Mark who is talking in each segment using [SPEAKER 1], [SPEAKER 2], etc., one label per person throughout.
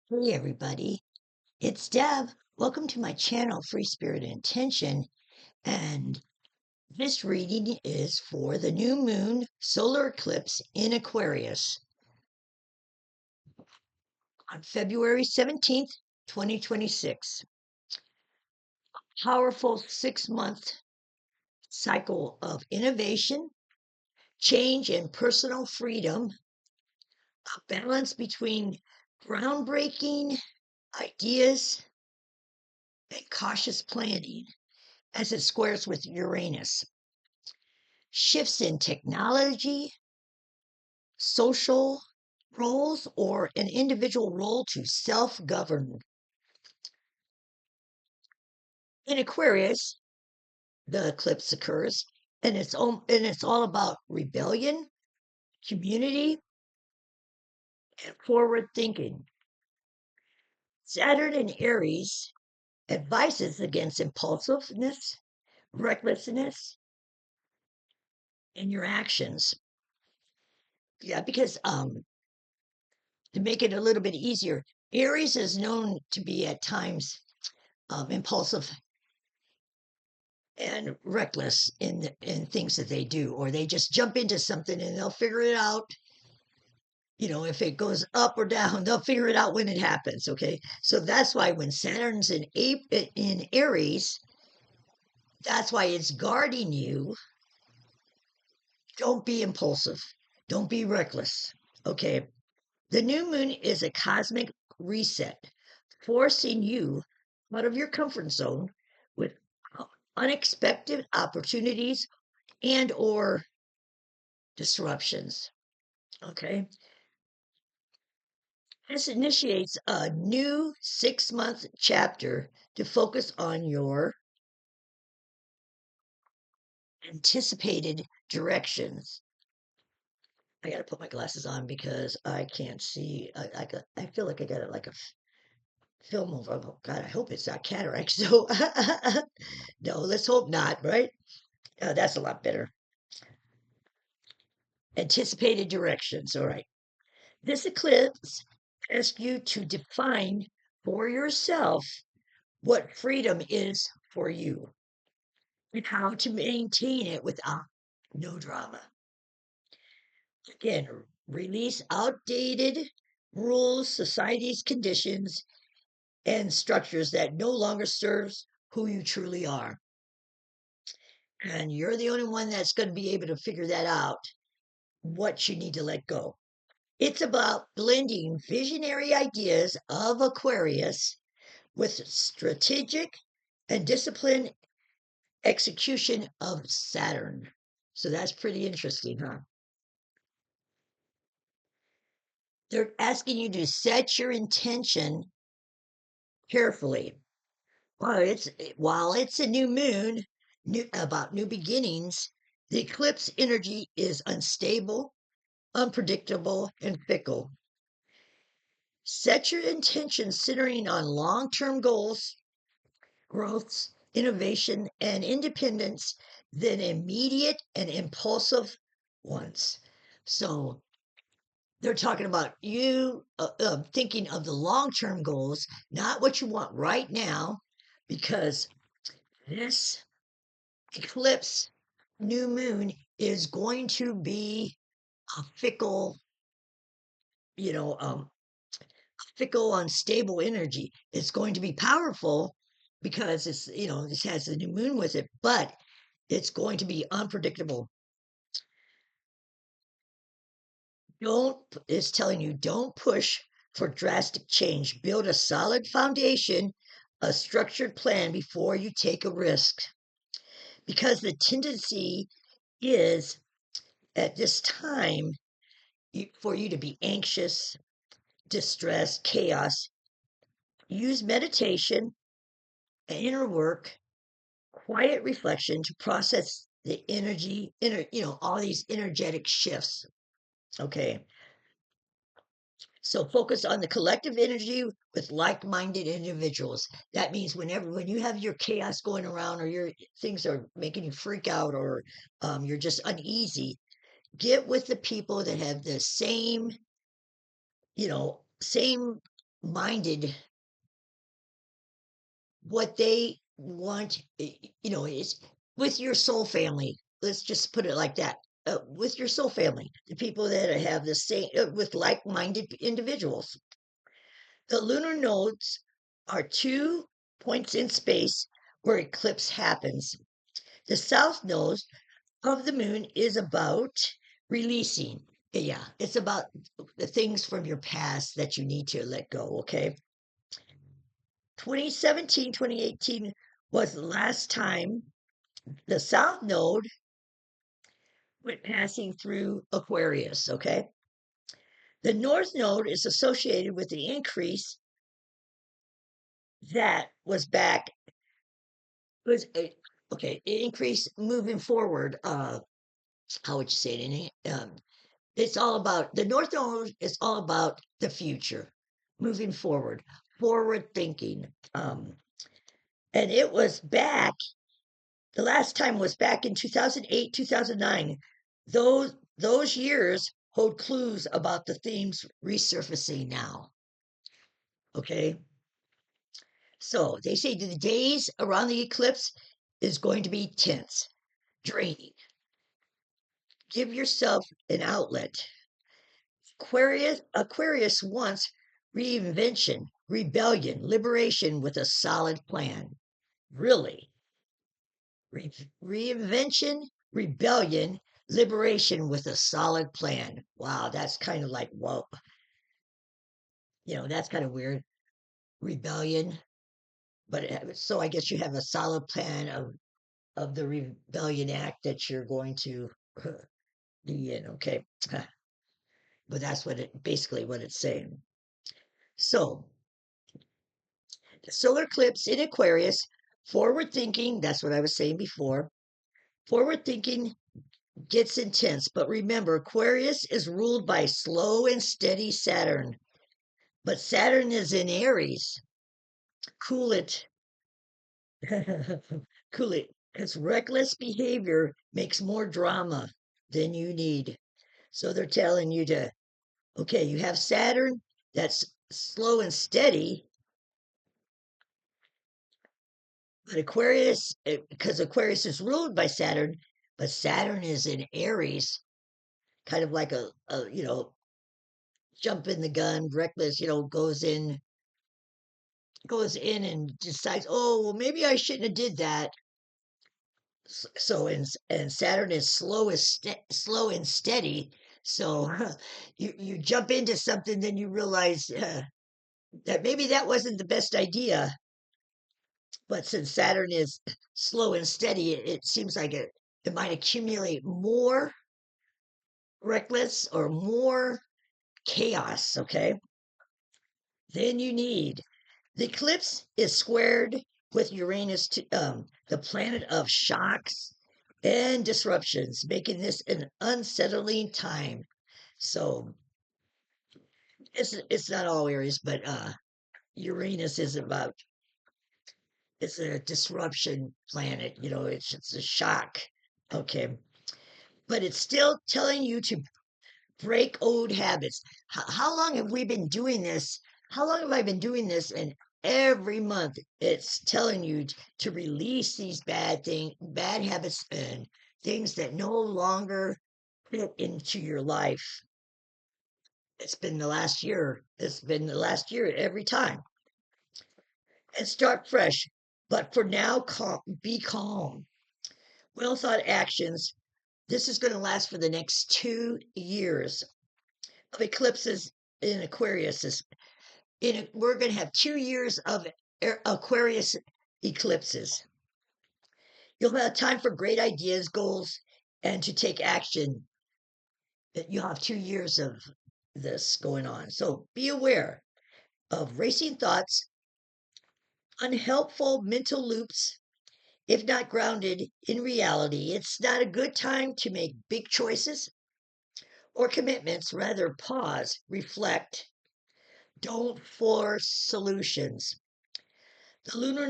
[SPEAKER 1] Hey everybody, it's Deb. Welcome to my channel, Free Spirit and Intention. And this reading is for the new moon solar eclipse in Aquarius on February 17th, 2026. Powerful 6-month cycle of innovation, change, and personal freedom, a balance between groundbreaking ideas and cautious planning as it squares with Uranus. Shifts in technology, social roles, or an individual role to self govern. In Aquarius, the eclipse occurs, and it's all about rebellion, community, and forward thinking. Saturn in Aries advises against impulsiveness, recklessness, in your actions. Yeah, because to make it a little bit easier, Aries is known to be at times impulsive and reckless in things that they do, or they just jump into something and they'll figure it out. If it goes up or down, they'll figure it out when it happens. Okay, so that's why when Saturn's in Aries, that's why it's guarding you. Don't be impulsive. Don't be reckless. Okay, the new moon is a cosmic reset, forcing you out of your comfort zone with unexpected opportunities and or disruptions. Okay. This initiates a new 6-month chapter to focus on your anticipated directions. I got to put my glasses on because I can't see. I feel like I got it like a film over. Oh God, I hope it's not cataract. So no, let's hope not. Right? That's a lot better. Anticipated directions. All right. This eclipse asks you to define for yourself what freedom is for you and how to maintain it without no drama. Again, release outdated rules, society's conditions, and structures that no longer serves who you truly are. And you're the only one that's going to be able to figure that out, what you need to let go. It's about blending visionary ideas of Aquarius with strategic and disciplined execution of Saturn. So that's pretty interesting, huh? They're asking you to set your intention carefully. While it's a new moon, about new beginnings, the eclipse energy is unstable, unpredictable, and fickle. Set your intention centering on long-term goals, growths, innovation, and independence than immediate and impulsive ones. So they're talking about you thinking of the long-term goals, not what you want right now, because this eclipse new moon is going to be a fickle, you know, fickle, unstable energy. It's going to be powerful because this has the new moon with it, but it's going to be unpredictable. It's telling you don't push for drastic change. Build a solid foundation, a structured plan before you take a risk. Because the tendency is at this time for you to be anxious, distressed, chaos. Use meditation, inner work, quiet reflection to process the energy, all these energetic shifts. Okay. So focus on the collective energy with like-minded individuals. That means when you have your chaos going around, or your things are making you freak out, or you're just uneasy, get with the people that have the same minded what they want, is with your soul family. Let's just put it like that. With your soul family, the people that have the same, with like-minded individuals. The lunar nodes are 2 points in space where eclipse happens. The south node of the moon is about releasing. Yeah, it's about the things from your past that you need to let go, okay? 2017, 2018 was the last time the south node went passing through Aquarius, okay? The north node is associated with the increase that was back, was okay, increase moving forward. How would you say it? It's all about the north node is all about the future, moving forward thinking. And it was back, the last time was back in 2008, 2009. Those years hold clues about the themes resurfacing now. Okay. So they say the days around the eclipse is going to be tense, draining. Give yourself an outlet. Aquarius wants reinvention, rebellion, liberation with a solid plan. Really. Reinvention, rebellion, liberation with a solid plan. Wow, that's kind of like, whoa, that's kind of weird. Rebellion, but so I guess you have a solid plan of the rebellion act that you're going to be in. Okay, but that's what it basically what it's saying. So the solar eclipse in Aquarius, forward thinking. That's what I was saying before. Forward thinking gets intense, but remember, Aquarius is ruled by slow and steady Saturn, but Saturn is in Aries. Cool it. Cool it, because reckless behavior makes more drama than you need. So they're telling you to, okay, you have Saturn that's slow and steady, but Aquarius, because Aquarius is ruled by Saturn, but Saturn is in Aries, kind of like a jump in the gun, reckless, goes in and decides, oh, well, maybe I shouldn't have did that. So and Saturn is slow and steady. So you jump into something, then you realize that maybe that wasn't the best idea. But since Saturn is slow and steady, it seems like it might accumulate more reckless or more chaos. Okay, then you need. The eclipse is squared with Uranus, the planet of shocks and disruptions, making this an unsettling time. So it's not all Aries, but Uranus is about, it's a disruption planet. It's a shock. Okay, but it's still telling you to break old habits. How long have we been doing this? How long have I been doing this? And every month it's telling you to release these bad habits and things that no longer fit into your life. It's been the last year. It's been the last year every time. And start fresh. But for now, be calm. Well thought actions. This is going to last for the next 2 years of eclipses in Aquarius. We're going to have 2 years of Aquarius eclipses. You'll have time for great ideas, goals, and to take action. You'll have 2 years of this going on. So be aware of racing thoughts, unhelpful mental loops, if not grounded in reality. It's not a good time to make big choices or commitments. Rather, pause, reflect. Don't force solutions. The lunar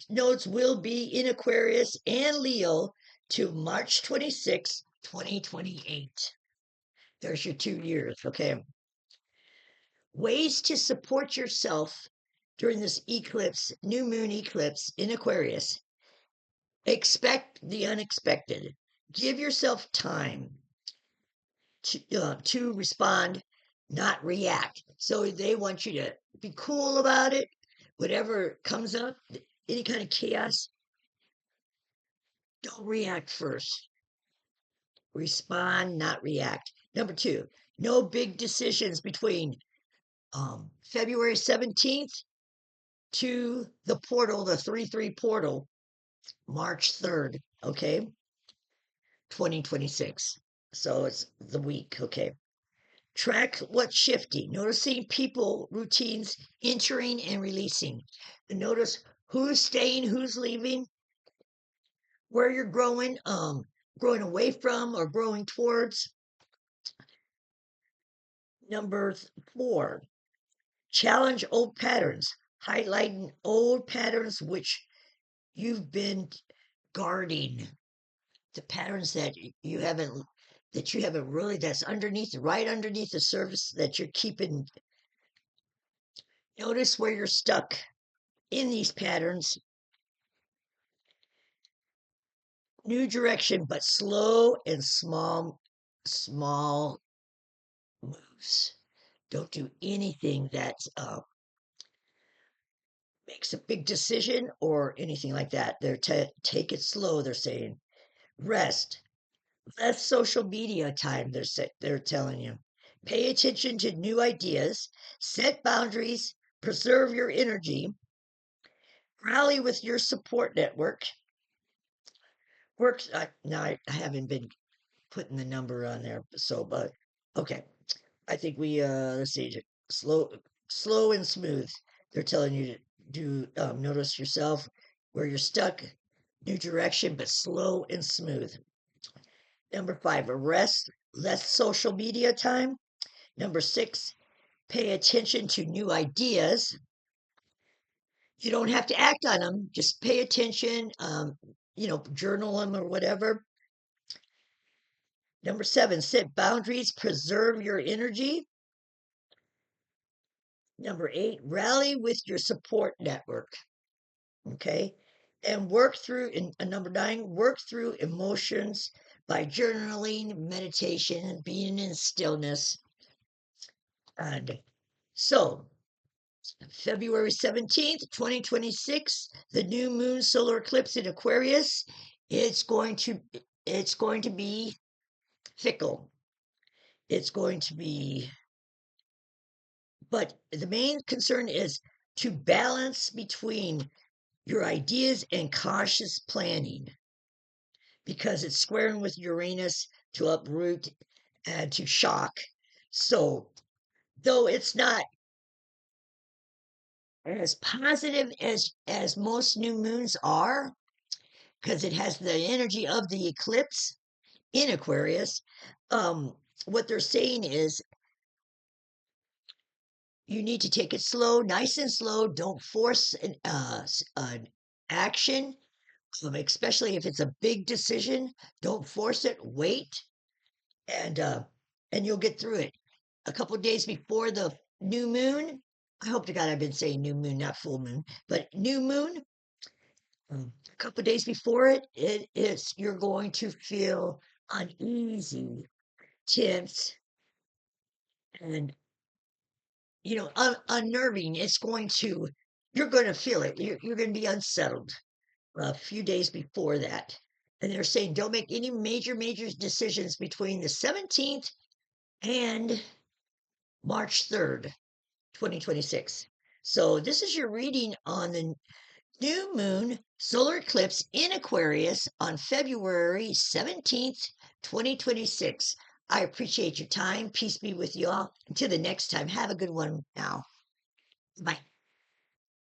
[SPEAKER 1] nodes will be in Aquarius and Leo to March 26, 2028. There's your 2 years, okay? Ways to support yourself during this eclipse, new moon eclipse in Aquarius. Expect the unexpected. Give yourself time to respond, not react. So they want you to be cool about it. Whatever comes up, any kind of chaos, don't react first. Respond, not react. Number two, no big decisions between February 17th to the portal, the 3/3 portal, March 3rd, okay, 2026. So it's the week, okay. Track what's shifting, noticing people, routines, entering and releasing. Notice who's staying, who's leaving, where you're growing away from or growing towards. Number 4, challenge old patterns, highlighting old patterns which you've been guarding, the patterns that you haven't really, that's underneath, right underneath the surface, that you're keeping. Notice where you're stuck in these patterns. New direction, but slow and small moves. Don't do anything that makes a big decision or anything like that. Take it slow, they're saying. Rest. Less social media time, they're telling you. Pay attention to new ideas, set boundaries, preserve your energy, rally with your support network. Now I haven't been putting the number on there, but okay. I think we let's see, slow and smooth. They're telling you to do notice yourself where you're stuck, new direction, but slow and smooth. Number 5, rest, less social media time. Number 6, pay attention to new ideas. You don't have to act on them, just pay attention, journal them or whatever. Number 7, set boundaries, preserve your energy. Number 8, rally with your support network. Okay. And number 9, work through emotions by journaling, meditation, being in stillness. And so, February 17th, 2026, the new moon solar eclipse in Aquarius, it's going to be fickle. It's going to be, but the main concern is to balance between your ideas and cautious planning, because it's squaring with Uranus to uproot and to shock. So, though it's not as positive as most new moons are, because it has the energy of the eclipse in Aquarius, what they're saying is you need to take it slow, nice and slow. Don't force an action, especially if it's a big decision. Don't force it. Wait, and you'll get through it. A couple of days before the new moon, I hope to God I've been saying new moon, not full moon, but new moon. A couple of days before you're going to feel uneasy, tense, and unnerving. You're going to feel it. You're going to be unsettled a few days before that. And they're saying don't make any major decisions between the 17th and March 3rd, 2026. So this is your reading on the new moon solar eclipse in Aquarius on February 17th, 2026. I appreciate your time. Peace be with you all. Until the next time, have a good one now. Bye.